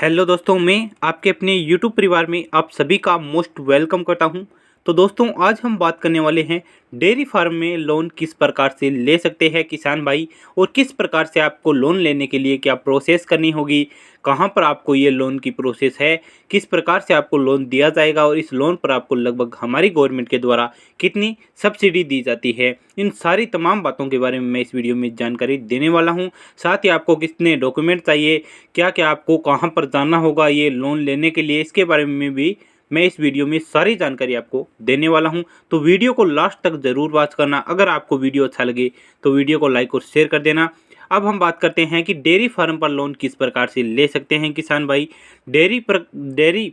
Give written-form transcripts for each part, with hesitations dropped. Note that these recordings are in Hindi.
हेलो दोस्तों, मैं आपके अपने यूट्यूब परिवार में आप सभी का मोस्ट वेलकम करता हूं। तो दोस्तों, आज हम बात करने वाले हैं डेयरी फार्म में लोन किस प्रकार से ले सकते हैं किसान भाई, और किस प्रकार से आपको लोन लेने के लिए क्या प्रोसेस करनी होगी, कहां पर आपको ये लोन की प्रोसेस है, किस प्रकार से आपको लोन दिया जाएगा और इस लोन पर आपको लगभग हमारी गवर्नमेंट के द्वारा कितनी सब्सिडी दी जाती है। इन सारी तमाम बातों के बारे में मैं इस वीडियो में जानकारी देने वाला हूं। साथ ही आपको कितने डॉक्यूमेंट चाहिए, क्या क्या आपको कहां पर जाना होगा ये लोन लेने के लिए, इसके बारे में भी मैं इस वीडियो में सारी जानकारी आपको देने वाला हूं। तो वीडियो को लास्ट तक ज़रूर वॉच करना। अगर आपको वीडियो अच्छा लगे तो वीडियो को लाइक और शेयर कर देना। अब हम बात करते हैं कि डेयरी फार्म पर लोन किस प्रकार से ले सकते हैं किसान भाई। डेयरी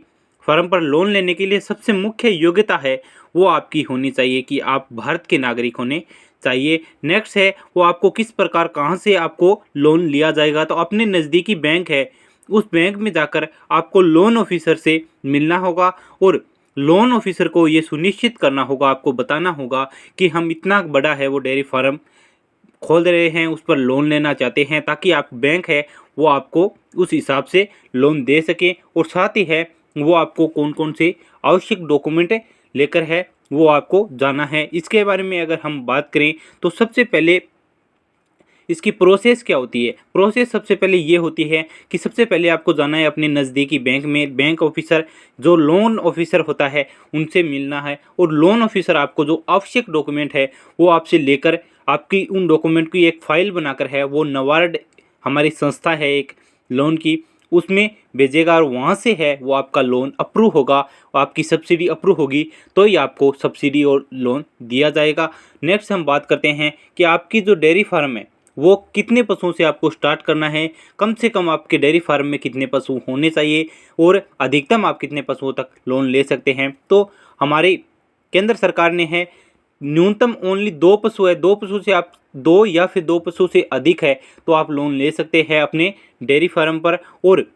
फार्म पर लोन लेने के लिए सबसे मुख्य योग्यता है वो आपकी होनी चाहिए कि आप भारत के नागरिक होने चाहिए। नेक्स्ट है वो आपको किस प्रकार कहाँ से आपको लोन लिया जाएगा, तो अपने नज़दीकी बैंक है उस बैंक में जाकर आपको लोन ऑफिसर से मिलना होगा और लोन ऑफिसर को ये सुनिश्चित करना होगा, आपको बताना होगा कि हम इतना बड़ा है वो डेयरी फार्म खोल रहे हैं, उस पर लोन लेना चाहते हैं, ताकि आप बैंक है वो आपको उस हिसाब से लोन दे सके। और साथ ही है वो आपको कौन कौन से आवश्यक डॉक्यूमेंट लेकर है वो आपको जाना है। इसके बारे में अगर हम बात करें तो सबसे पहले इसकी प्रोसेस क्या होती है। प्रोसेस सबसे पहले ये होती है कि सबसे पहले आपको जाना है अपने नज़दीकी बैंक में, बैंक ऑफिसर जो लोन ऑफिसर होता है उनसे मिलना है, और लोन ऑफिसर आपको जो आवश्यक डॉक्यूमेंट है वो आपसे लेकर आपकी उन डॉक्यूमेंट की एक फ़ाइल बनाकर है वो नबार्ड हमारी संस्था है एक लोन की, उसमें भेजेगा और वहाँ से है वो आपका लोन अप्रूव होगा, आपकी सब्सिडी अप्रूव होगी तो ही आपको सब्सिडी और लोन दिया जाएगा। नेक्स्ट हम बात करते हैं कि आपकी जो डेयरी फार्म है वो कितने पशुओं से आपको स्टार्ट करना है, कम से कम आपके डेयरी फार्म में कितने पशु होने चाहिए और अधिकतम आप कितने पशुओं तक लोन ले सकते हैं। तो हमारी केंद्र सरकार ने है न्यूनतम ओनली 2 पशु है, 2 पशु से आप 2 या फिर 2 पशु से अधिक है तो आप लोन ले सकते हैं अपने डेयरी फार्म पर, और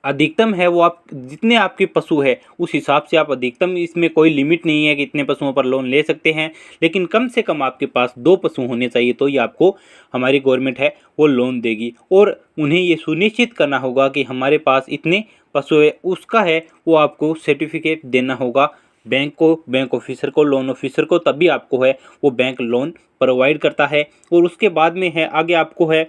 अधिकतम है वो आप जितने आपके पशु है उस हिसाब से आप अधिकतम, इसमें कोई लिमिट नहीं है कि इतने पशुओं पर लोन ले सकते हैं, लेकिन कम से कम आपके पास 2 पशु होने चाहिए तो ये आपको हमारी गवर्नमेंट है वो लोन देगी। और उन्हें ये सुनिश्चित करना होगा कि हमारे पास इतने पशु है, उसका है वो आपको सर्टिफिकेट देना होगा बैंक को, बैंक ऑफिसर को, लोन ऑफिसर को, तभी आपको है वो बैंक लोन प्रोवाइड करता है। और उसके बाद में है आगे आपको है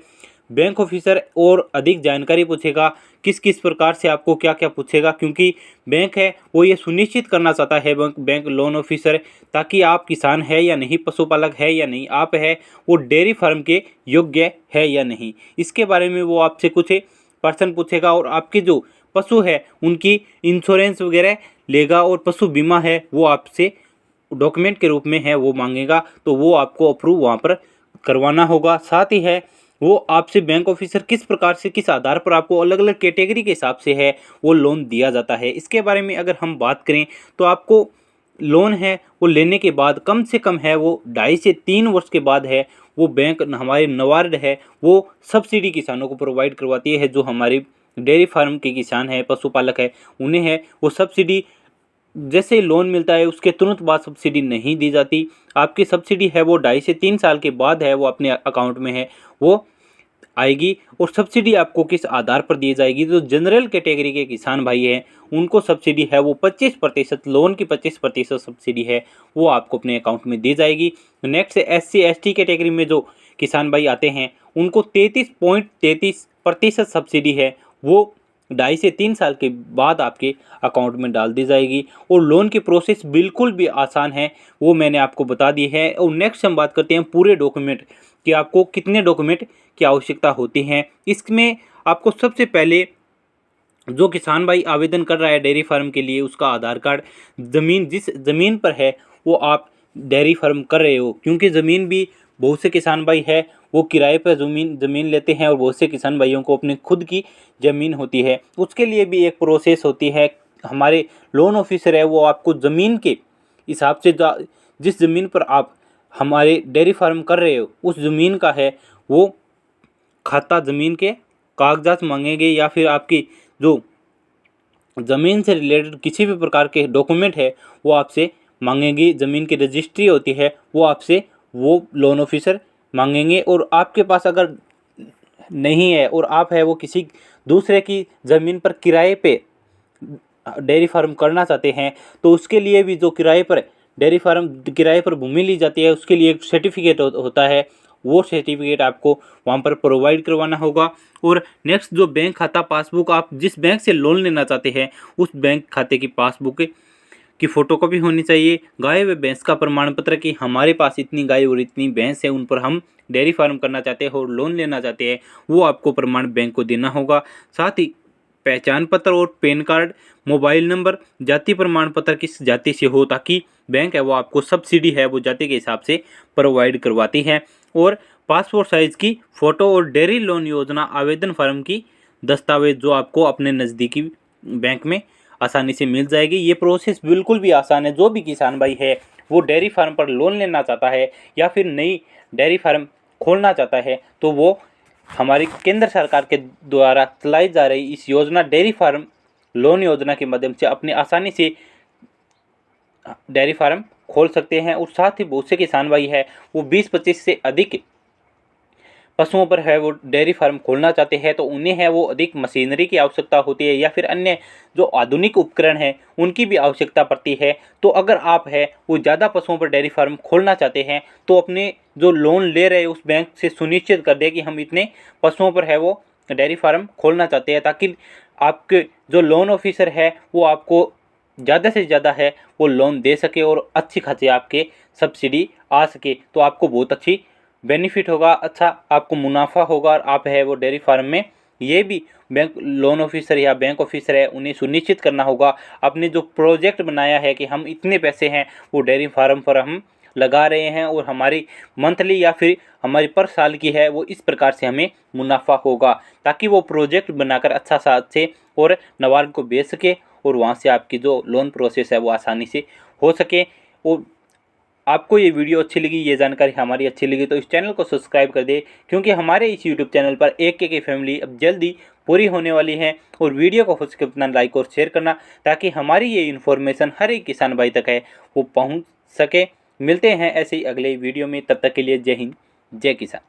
बैंक ऑफिसर और अधिक जानकारी पूछेगा, किस किस प्रकार से आपको क्या क्या पूछेगा, क्योंकि बैंक है वो ये सुनिश्चित करना चाहता है बैंक लोन ऑफिसर, ताकि आप किसान है या नहीं, पशुपालक है या नहीं, आप है वो डेयरी फार्म के योग्य है या नहीं, इसके बारे में वो आपसे कुछ पर्सन पूछेगा। और आपके जो पशु है उनकी इंश्योरेंस वगैरह लेगा, और पशु बीमा है वो आपसे डॉक्यूमेंट के रूप में है वो मांगेगा, तो वो आपको अप्रूव वहाँ पर करवाना होगा। साथ ही है वो आपसे बैंक ऑफिसर किस प्रकार से, किस आधार पर आपको अलग अलग कैटेगरी के हिसाब से है वो लोन दिया जाता है, इसके बारे में अगर हम बात करें तो आपको लोन है वो लेने के बाद कम से कम है वो 2.5 से 3 वर्ष के बाद है वो बैंक हमारे नबार्ड है वो सब्सिडी किसानों को प्रोवाइड करवाती है। जो हमारे डेयरी फार्म के किसान हैं, पशुपालक है, उन्हें है वो सब्सिडी जैसे लोन मिलता है उसके तुरंत बाद सब्सिडी नहीं दी जाती। आपकी सब्सिडी है वो 2.5 से 3 साल के बाद है वो अपने अकाउंट में है वो आएगी। और सब्सिडी आपको किस आधार पर दी जाएगी, जो जनरल कैटेगरी के किसान भाई हैं उनको सब्सिडी है वो 25%, लोन की 25% सब्सिडी है वो आपको अपने अकाउंट में दी जाएगी। नेक्स्ट SC ST कैटेगरी में जो किसान भाई आते हैं उनको 33.33% सब्सिडी है वो 2.5 से 3 साल के बाद आपके अकाउंट में डाल दी जाएगी। और लोन की प्रोसेस बिल्कुल भी आसान है, वो मैंने आपको बता दी है। और नेक्स्ट हम बात करते हैं पूरे डॉक्यूमेंट कि आपको कितने डॉक्यूमेंट की आवश्यकता होती है। इसमें आपको सबसे पहले जो किसान भाई आवेदन कर रहा है डेयरी फार्म के लिए उसका आधार कार्ड, ज़मीन जिस ज़मीन पर है वो आप डेयरी फार्म कर रहे हो, क्योंकि ज़मीन भी बहुत से किसान भाई है वो किराए पर ज़मीन लेते हैं और बहुत से किसान भाइयों को अपनी खुद की ज़मीन होती है, उसके लिए भी एक प्रोसेस होती है। हमारे लोन ऑफिसर है वो आपको ज़मीन के हिसाब से जिस ज़मीन पर आप हमारे डेयरी फार्म कर रहे हो उस ज़मीन का है वो खाता, ज़मीन के कागजात मांगेंगे, या फिर आपकी जो ज़मीन से रिलेटेड किसी भी प्रकार के डॉक्यूमेंट है वो आपसे मांगेंगी। ज़मीन की रजिस्ट्री होती है वो आपसे वो लोन ऑफिसर मांगेंगे। और आपके पास अगर नहीं है और आप है वो किसी दूसरे की ज़मीन पर किराए पे डेयरी फार्म करना चाहते हैं तो उसके लिए भी जो किराए पर डेयरी फार्म किराए पर भूमि ली जाती है उसके लिए एक सर्टिफिकेट होता है, वो सर्टिफिकेट आपको वहाँ पर प्रोवाइड करवाना होगा। और नेक्स्ट जो बैंक खाता पासबुक, आप जिस बैंक से लोन लेना चाहते हैं उस बैंक खाते की पासबुक की फ़ोटोकॉपी होनी चाहिए। गाय व भैंस का प्रमाण पत्र कि हमारे पास इतनी गाय और इतनी भैंस है, उन पर हम डेयरी फार्म करना चाहते हैं और लोन लेना चाहते हैं, वो आपको प्रमाण बैंक को देना होगा। साथ ही पहचान पत्र और पैन कार्ड, मोबाइल नंबर, जाति प्रमाण पत्र किस जाति से हो, ताकि बैंक है वो आपको सब्सिडी है वो जाति के हिसाब से प्रोवाइड करवाती है। और पासपोर्ट साइज़ की फ़ोटो और डेयरी लोन योजना आवेदन फार्म की दस्तावेज जो आपको अपने नज़दीकी बैंक में आसानी से मिल जाएगी। ये प्रोसेस बिल्कुल भी आसान है। जो भी किसान भाई है वो डेयरी फार्म पर लोन लेना चाहता है या फिर नई डेयरी फार्म खोलना चाहता है तो वो हमारी केंद्र सरकार के द्वारा चलाई जा रही इस योजना डेयरी फार्म लोन योजना के माध्यम से अपने आसानी से डेयरी फार्म खोल सकते हैं। और साथ ही बहुत से किसान भाई है वो 20-25 से अधिक पशुओं पर है वो डेयरी फार्म खोलना चाहते हैं तो उन्हें है वो अधिक मशीनरी की आवश्यकता होती है या फिर अन्य जो आधुनिक उपकरण हैं उनकी भी आवश्यकता पड़ती है। तो अगर आप है वो ज़्यादा पशुओं पर डेयरी फार्म खोलना चाहते हैं तो अपने जो लोन ले रहे उस बैंक से सुनिश्चित कर दें कि हम इतने पशुओं पर है वो डेयरी फार्म खोलना चाहते हैं, ताकि आपके जो लोन ऑफिसर है वो आपको ज़्यादा से ज़्यादा है वो लोन दे सके और अच्छी खासी आपके सब्सिडी आ सके। तो आपको बहुत अच्छी बेनिफिट होगा, अच्छा आपको मुनाफा होगा। और आप है वो डेयरी फार्म में ये भी बैंक लोन ऑफिसर या बैंक ऑफिसर है उन्हें सुनिश्चित करना होगा आपने जो प्रोजेक्ट बनाया है कि हम इतने पैसे हैं वो डेयरी फार्म पर हम लगा रहे हैं और हमारी मंथली या फिर हमारी पर साल की है वो इस प्रकार से हमें मुनाफा होगा, ताकि वो प्रोजेक्ट बनाकर अच्छा सा अच्छे और नवार्ड को बेच सके और वहाँ से आपकी जो लोन प्रोसेस है वो आसानी से हो सके। और आपको ये वीडियो अच्छी लगी, ये जानकारी हमारी अच्छी लगी तो इस चैनल को सब्सक्राइब कर दे, क्योंकि हमारे इस यूट्यूब चैनल पर एक की फैमिली अब जल्दी पूरी होने वाली है। और वीडियो को हो सके उतना लाइक और शेयर करना ताकि हमारी ये इन्फॉर्मेशन हर एक किसान भाई तक है वो पहुंच सके। मिलते हैं ऐसे ही अगले वीडियो में, तब तक के लिए जय हिंद जय किसान।